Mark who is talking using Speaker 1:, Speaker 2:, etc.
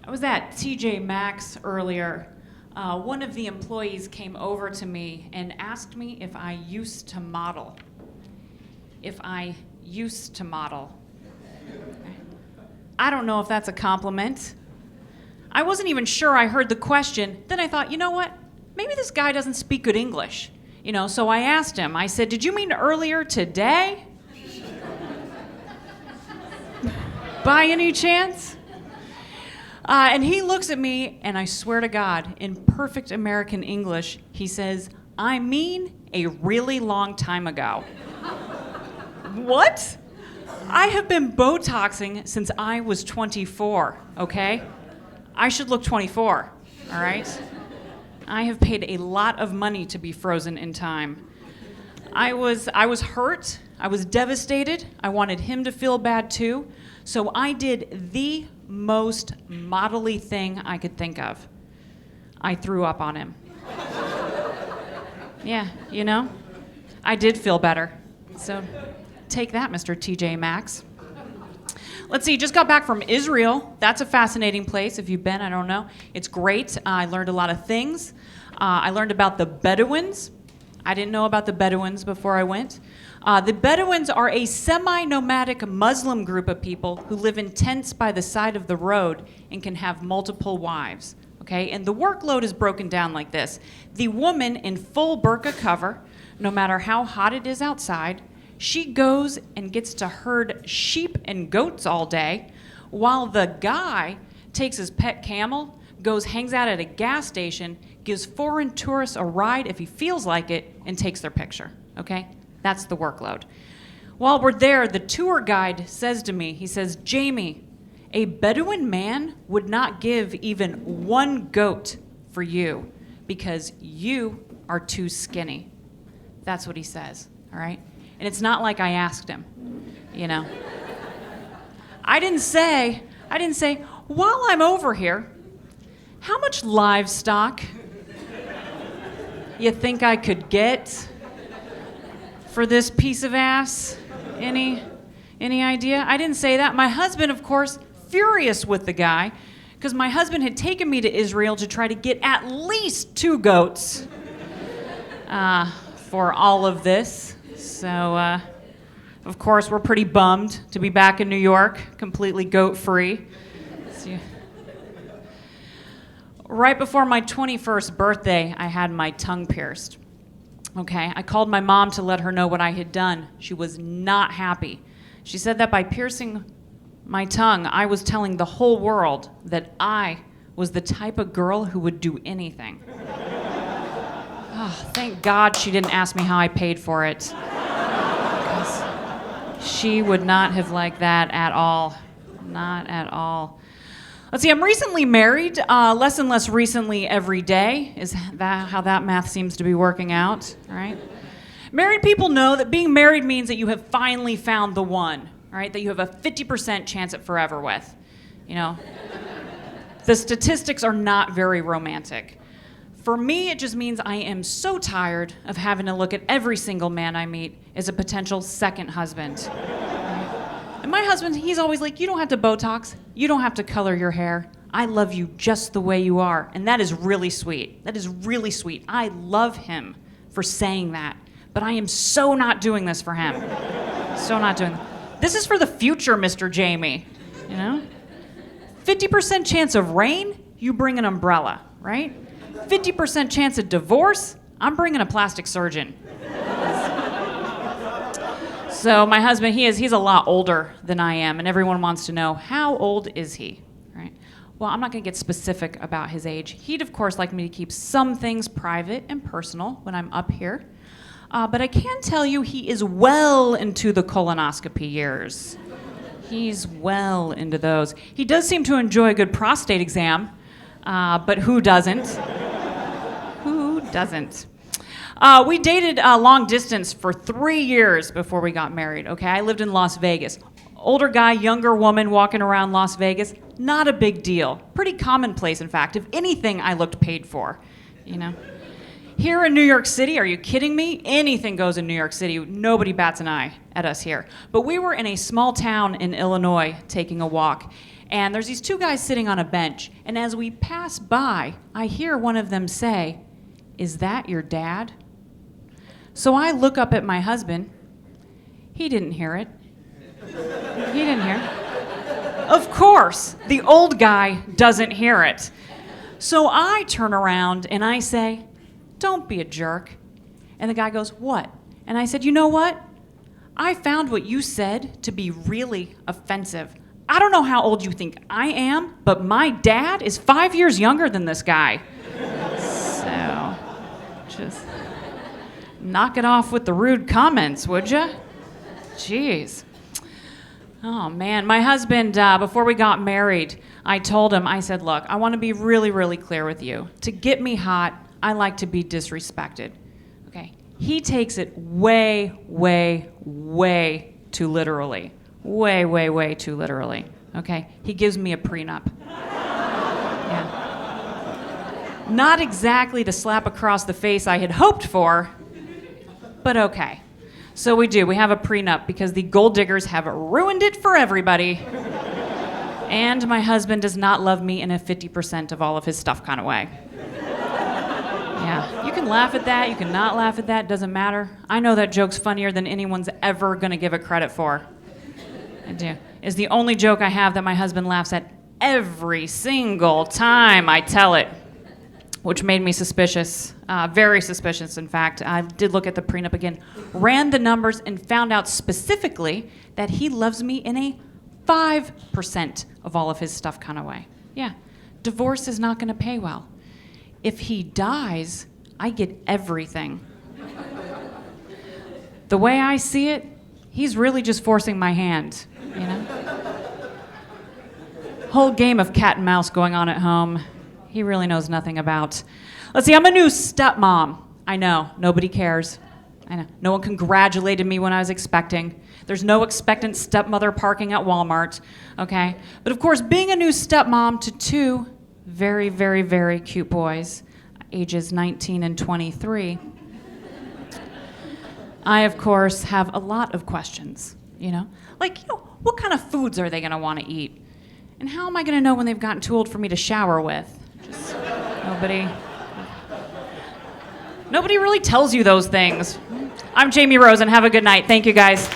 Speaker 1: I was at TJ Maxx earlier. One of the employees came over to me and asked me if I used to model. If I used to model. I don't know if that's a compliment. I wasn't even sure I heard the question. Then I thought, you know what? Maybe this guy doesn't speak good English. So I asked him. I said, did you mean earlier today? By any chance? And he looks at me, and I swear to God, in perfect American English, he says, I mean a really long time ago. What? I have been Botoxing since I was 24, okay? I should look 24, all right? I have paid a lot of money to be frozen in time. I was hurt. I was devastated. I wanted him to feel bad too. So I did the most modelly thing I could think of. I threw up on him. Yeah, I did feel better. So take that, Mr. TJ Maxx. Let's see, just got back from Israel. That's a fascinating place. If you've been, I don't know. It's great. I learned a lot of things. I learned about the Bedouins. I didn't know about the Bedouins before I went. The Bedouins are a semi-nomadic Muslim group of people who live in tents by the side of the road and can have multiple wives. Okay, and the workload is broken down like this. The woman in full burqa cover, no matter how hot it is outside, she goes and gets to herd sheep and goats all day, while the guy takes his pet camel, hangs out at a gas station, gives foreign tourists a ride if he feels like it, and takes their picture, okay? That's the workload. While we're there, the tour guide says to me, he says, Jamie, a Bedouin man would not give even one goat for you because you are too skinny. That's what he says, all right? And it's not like I asked him, I didn't say, while I'm over here, how much livestock you think I could get for this piece of ass? Any idea? I didn't say that. My husband, of course, furious with the guy, because my husband had taken me to Israel to try to get at least 2 goats for all of this. So, of course, we're pretty bummed to be back in New York, completely goat-free. Right before my 21st birthday, I had my tongue pierced. Okay, I called my mom to let her know what I had done. She was not happy. She said that by piercing my tongue, I was telling the whole world that I was the type of girl who would do anything. Oh, thank God she didn't ask me how I paid for it. Because she would not have liked that at all. Not at all. Let's see, I'm recently married, less and less recently every day is that how that math seems to be working out, right? Married people know that being married means that you have finally found the one, right? That you have a 50% chance at forever with, The statistics are not very romantic. For me, it just means I am so tired of having to look at every single man I meet as a potential second husband. And my husband, he's always like, you don't have to Botox. You don't have to color your hair. I love you just the way you are. And that is really sweet. That is really sweet. I love him for saying that. But I am so not doing this for him. So not doing this. This is for the future, Mr. Jamie. 50% chance of rain, you bring an umbrella, right? 50% chance of divorce, I'm bringing a plastic surgeon. So my husband, he's a lot older than I am, and everyone wants to know, how old is he, right? Well, I'm not going to get specific about his age. He'd, of course, like me to keep some things private and personal when I'm up here. But I can tell you he is well into the colonoscopy years. He's well into those. He does seem to enjoy a good prostate exam, but who doesn't? Who doesn't? We dated long distance for 3 years before we got married, okay? I lived in Las Vegas. Older guy, younger woman walking around Las Vegas, not a big deal. Pretty commonplace, in fact. If anything, I looked paid for, Here in New York City, are you kidding me? Anything goes in New York City. Nobody bats an eye at us here. But we were in a small town in Illinois taking a walk, And there's these two guys sitting on a bench. And as we pass by, I hear one of them say, "Is that your dad?" So I look up at my husband. He didn't hear it. He didn't hear it. Of course, the old guy doesn't hear it. So I turn around and I say, "Don't be a jerk." And the guy goes, "What?" And I said, "You know what? I found what you said to be really offensive. I don't know how old you think I am, but my dad is 5 years younger than this guy." So, just knock it off with the rude comments, would ya? Jeez. Oh, man. My husband, before we got married, I told him, I said, "Look, I want to be really, really clear with you. To get me hot, I like to be disrespected." Okay? He takes it way, way, way too literally. Way, way, way too literally. Okay? He gives me a prenup. Yeah. Not exactly the slap across the face I had hoped for, but okay. So we do. We have a prenup because the gold diggers have ruined it for everybody. And my husband does not love me in a 50% of all of his stuff kind of way. Yeah. You can laugh at that. You can not laugh at that. Doesn't matter. I know that joke's funnier than anyone's ever going to give it credit for. I do. It's the only joke I have that my husband laughs at every single time I tell it, which made me suspicious, very suspicious, in fact. I did look at the prenup again, ran the numbers, and found out specifically that he loves me in a 5% of all of his stuff kind of way. Yeah, divorce is not going to pay well. If he dies, I get everything. The way I see it, he's really just forcing my hand, you know? Whole game of cat and mouse going on at home. He really knows nothing about. Let's see, I'm a new stepmom. I know, nobody cares. I know, no one congratulated me when I was expecting. There's no expectant stepmother parking at Walmart, okay? But of course, being a new stepmom to two very, very, very cute boys, ages 19 and 23, I, of course, have a lot of questions, you know? Like, what kind of foods are they gonna wanna eat? And how am I gonna know when they've gotten too old for me to shower with? Just nobody really tells you those things. I'm Jamie Rosen. Have a good night. Thank you, guys.